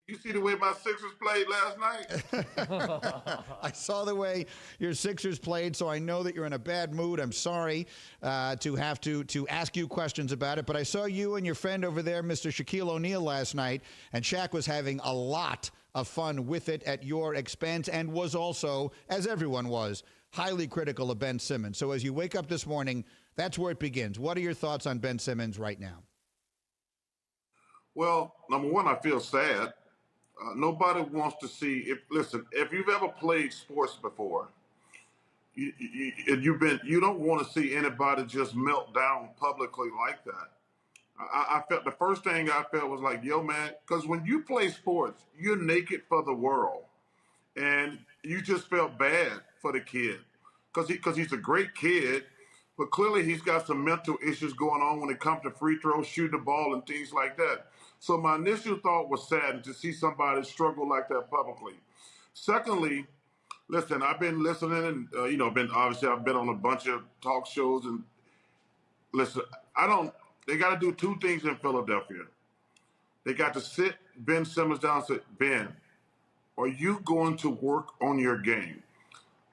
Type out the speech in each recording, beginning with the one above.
You see the way my Sixers played last night? I saw the way your Sixers played, so I know that you're in a bad mood. I'm sorry to have to ask you questions about it, but I saw you and your friend over there, Mr. Shaquille O'Neal, last night, and Shaq was having a lot of fun with it at your expense and was also, as everyone was, highly critical of Ben Simmons. So as you wake up this morning, that's where it begins. What are your thoughts on Ben Simmons right now? Well, number one, I feel sad. Nobody wants to see. If you've ever played sports before, you don't want to see anybody just melt down publicly like that. I felt the first thing I felt was like, yo, man, because when you play sports, you're naked for the world, and you just felt bad for the kid because he's a great kid, but clearly he's got some mental issues going on when it comes to free throws, shooting the ball, and things like that. So my initial thought was saddened to see somebody struggle like that publicly. Secondly, listen, I've been listening, and been obviously I've been on a bunch of talk shows, and listen, I don't. They got to do two things in Philadelphia. They got to sit Ben Simmons down and say, Ben, are you going to work on your game?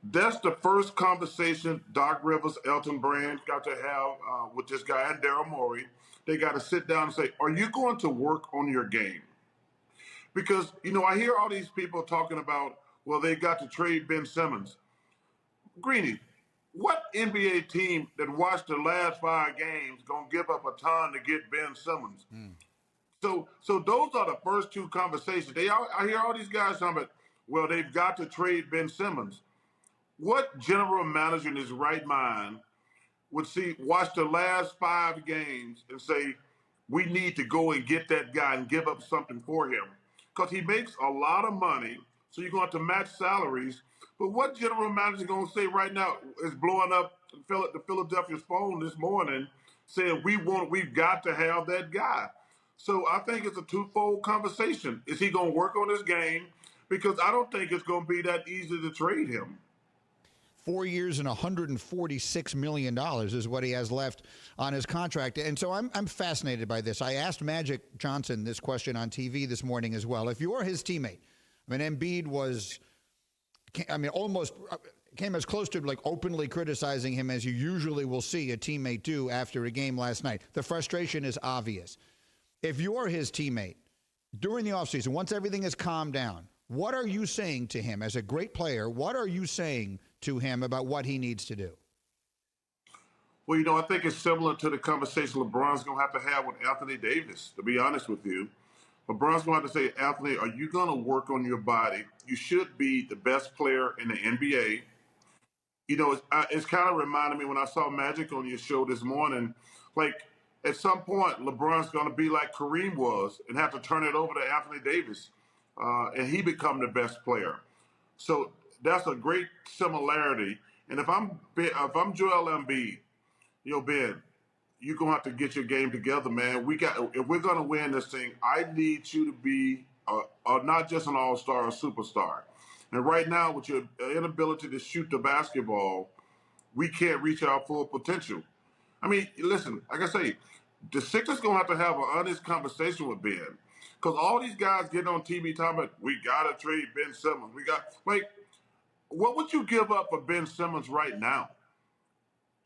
That's the first conversation Doc Rivers, Elton Brand got to have with this guy and Daryl Morey. They got to sit down and say, are you going to work on your game? Because, I hear all these people talking about, well, they got to trade Ben Simmons. Greeny, what NBA team that watched the last 5 games gonna give up a ton to get Ben Simmons? So those are the first two conversations. I hear all these guys talking about, well, they've got to trade Ben Simmons. What general manager in his right mind would watch the last 5 games and say, we need to go and get that guy and give up something for him? Because he makes a lot of money, so you're going to have to match salaries. But what general manager going to say right now is blowing up the Philadelphia's phone this morning saying, we've got to have that guy. So I think it's a twofold conversation. Is he going to work on his game? Because I don't think it's going to be that easy to trade him. 4 years and $146 million is what he has left on his contract. And so I'm fascinated by this. I asked Magic Johnson this question on TV this morning as well. If you were his teammate, Embiid almost came as close to like openly criticizing him as you usually will see a teammate do after a game last night. The frustration is obvious. If you're his teammate during the offseason, once everything is calmed down, what are you saying to him as a great player? What are you saying to him about what he needs to do? Well, I think it's similar to the conversation LeBron's going to have with Anthony Davis, to be honest with you. LeBron's going to have to say, Anthony, are you going to work on your body? You should be the best player in the NBA. It's kind of reminded me when I saw Magic on your show this morning, like at some point, LeBron's going to be like Kareem was and have to turn it over to Anthony Davis, and he become the best player. So that's a great similarity. And if I'm Joel Embiid, Ben, you're gonna have to get your game together, man. If we're gonna win this thing, I need you to be not just an all-star, a superstar. And right now, with your inability to shoot the basketball, we can't reach our full potential. I mean, listen, like I say, the Sixers gonna have to have an honest conversation with Ben, because all these guys getting on TV talking about we gotta trade Ben Simmons. What would you give up for Ben Simmons right now?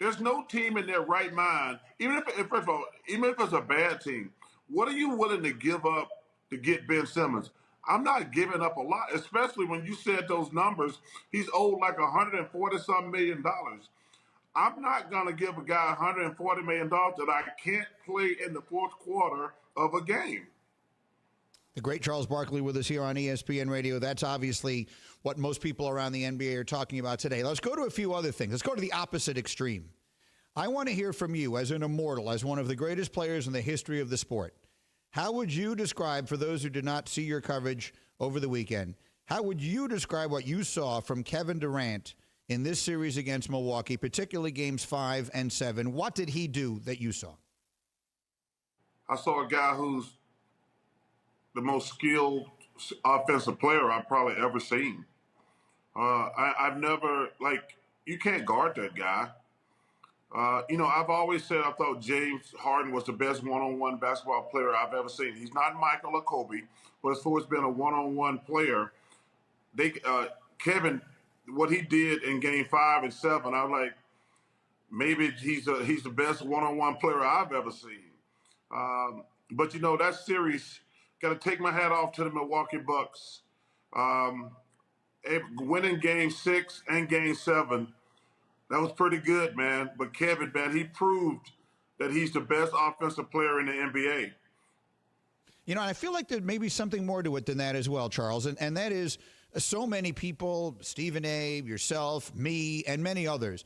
There's no team in their right mind, even if it's a bad team, what are you willing to give up to get Ben Simmons? I'm not giving up a lot, especially when you said those numbers. He's owed like $140-something million. I'm not going to give a guy $140 million that I can't play in the fourth quarter of a game. The great Charles Barkley with us here on ESPN Radio. That's obviously what most people around the NBA are talking about today. Let's go to a few other things. Let's go to the opposite extreme. I want to hear from you as an immortal, as one of the greatest players in the history of the sport. How would you describe, for those who did not see your coverage over the weekend, how would you describe what you saw from Kevin Durant in this series against Milwaukee, particularly games 5 and 7? What did he do that you saw? I saw a guy who's the most skilled offensive player I've probably ever seen. I've never, you can't guard that guy. I've always said I thought James Harden was the best one-on-one basketball player I've ever seen. He's not Michael or Kobe, but as far as being a one-on-one player, Kevin, what he did in Game 5 and 7, I was like, maybe he's the best one-on-one player I've ever seen. But that series, got to take my hat off to the Milwaukee Bucks. Um, Winning Game 6 and Game 7, that was pretty good, man. But Kevin, man, he proved that he's the best offensive player in the NBA. And I feel like there may be something more to it than that as well, Charles. And that is so many people, Stephen A., yourself, me, and many others,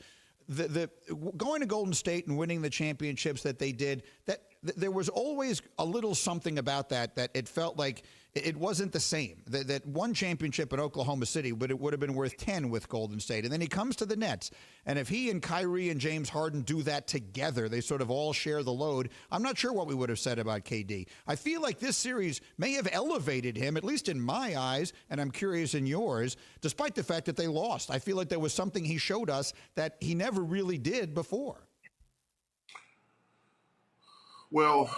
the going to Golden State and winning the championships that they did, that there was always a little something about that it felt like it wasn't the same. That one championship in Oklahoma City, but it would have been worth 10 with Golden State. And then he comes to the Nets. And if he and Kyrie and James Harden do that together, they sort of all share the load. I'm not sure what we would have said about KD. I feel like this series may have elevated him, at least in my eyes, and I'm curious in yours, despite the fact that they lost. I feel like there was something he showed us that he never really did before. Well,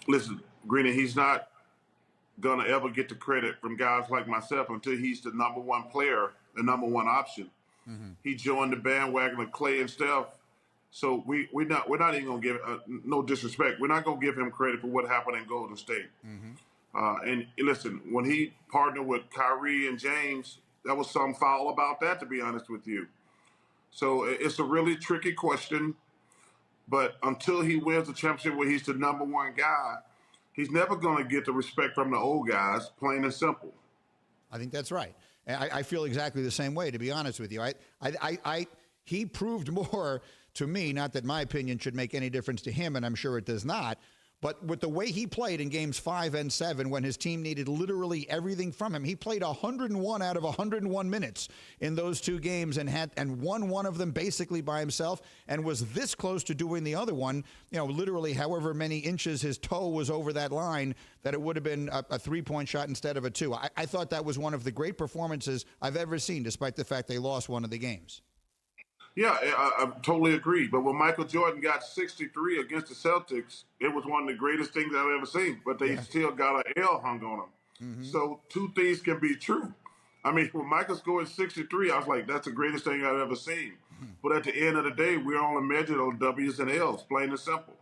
listen, Greeny, he's not going to ever get the credit from guys like myself until he's the number one player, the number one option. Mm-hmm. He joined the bandwagon of Clay and Steph. So we're not even going to give, no disrespect, we're not going to give him credit for what happened in Golden State. Mm-hmm. And listen, when he partnered with Kyrie and James, there was some foul about that, to be honest with you. So it's a really tricky question. But until he wins the championship where he's the number one guy, he's never going to get the respect from the old guys, plain and simple. I think that's right. I feel exactly the same way, to be honest with you. He proved more to me, not that my opinion should make any difference to him, and I'm sure it does not, but with the way he played in games 5 and 7 when his team needed literally everything from him. He played 101 out of 101 minutes in those two games and won one of them basically by himself and was this close to doing the other one, literally however many inches his toe was over that line, that it would have been a three-point shot instead of a two. I thought that was one of the great performances I've ever seen, despite the fact they lost one of the games. Yeah, I totally agree. But when Michael Jordan got 63 against the Celtics, it was one of the greatest things I've ever seen. But they still got an L hung on them. Mm-hmm. So two things can be true. I mean, when Michael scored 63, I was like, that's the greatest thing I've ever seen. Mm-hmm. But at the end of the day, we're only measured on W's and L's, plain and simple.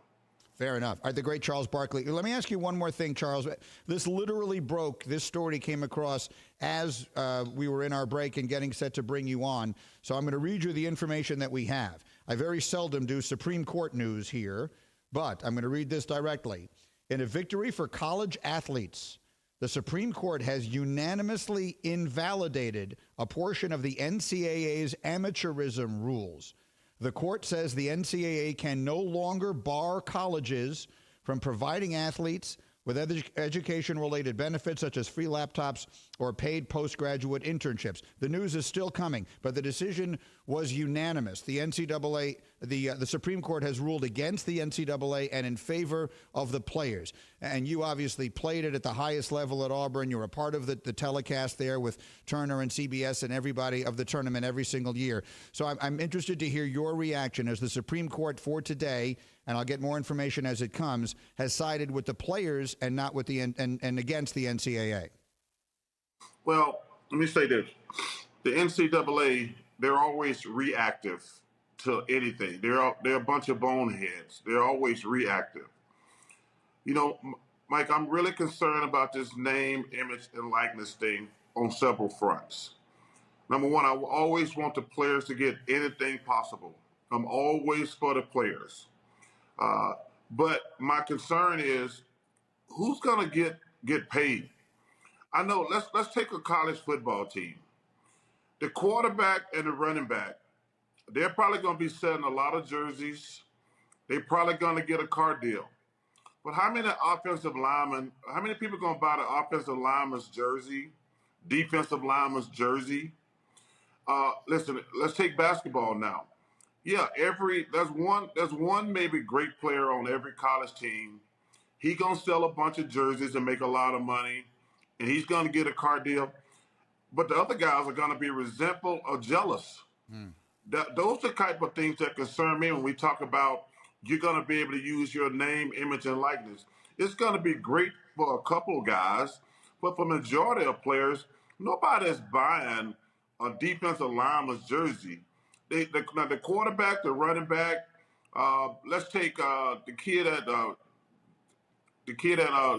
Fair enough. All right, the great Charles Barkley. Let me ask you one more thing, Charles. This literally broke. This story came across as we were in our break and getting set to bring you on. So I'm going to read you the information that we have. I very seldom do Supreme Court news here, but I'm going to read this directly. In a victory for college athletes, the Supreme Court has unanimously invalidated a portion of the NCAA's amateurism rules. The court says the NCAA can no longer bar colleges from providing athletes with education-related benefits such as free laptops or paid postgraduate internships. The news is still coming, but the decision was unanimous. The NCAA, the Supreme Court has ruled against the NCAA and in favor of the players. And you obviously played it at the highest level at Auburn. You were a part of the telecast there with Turner and CBS and everybody of the tournament every single year. So I'm interested to hear your reaction as the Supreme Court for today, and I'll get more information as it comes, has sided with the players and not with the and against the NCAA. Well, let me say this. The NCAA, they're always reactive to anything. They're a bunch of boneheads. They're always reactive. Mike, I'm really concerned about this name, image, and likeness thing on several fronts. Number one, I always want the players to get anything possible. I'm always for the players. But my concern is who's going to get paid? I know, let's take a college football team. The quarterback and the running back, they're probably going to be selling a lot of jerseys. They're probably going to get a car deal. But how many offensive linemen, how many people are going to buy the offensive lineman's jersey, defensive lineman's jersey? Listen, let's take basketball now. Yeah, there's one maybe great player on every college team. He going to sell a bunch of jerseys and make a lot of money, and he's going to get a car deal. But the other guys are going to be resentful or jealous Those are the type of things that concern me when we talk about you're going to be able to use your name, image, and likeness. It's going to be great for a couple guys, but for majority of players, nobody's buying a defensive lineman's jersey. Now the quarterback, the running back. Let's take the kid at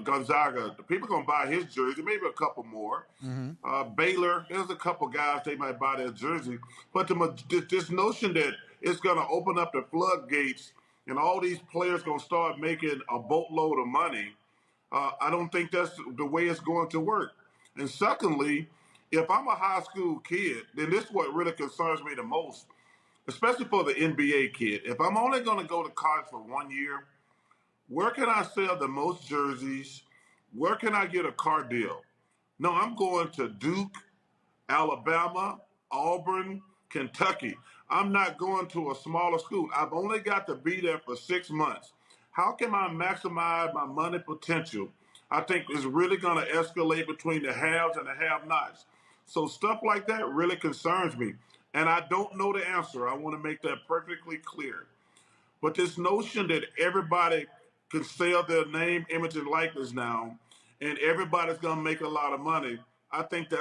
Gonzaga. The people gonna buy his jersey, maybe a couple more. Mm-hmm. Baylor, there's a couple guys they might buy their jersey, but this notion that it's gonna open up the floodgates and all these players gonna start making a boatload of money, I don't think that's the way it's going to work. And secondly, if I'm a high school kid, then this is what really concerns me the most, especially for the NBA kid. If I'm only gonna go to college for 1 year, where can I sell the most jerseys? Where can I get a car deal? No, I'm going to Duke, Alabama, Auburn, Kentucky. I'm not going to a smaller school. I've only got to be there for 6 months. How can I maximize my money potential? I think it's really going to escalate between the haves and the have-nots. So stuff like that really concerns me. And I don't know the answer. I want to make that perfectly clear. But this notion that everybody can sell their name, image, and likeness now, and everybody's going to make a lot of money, I think that's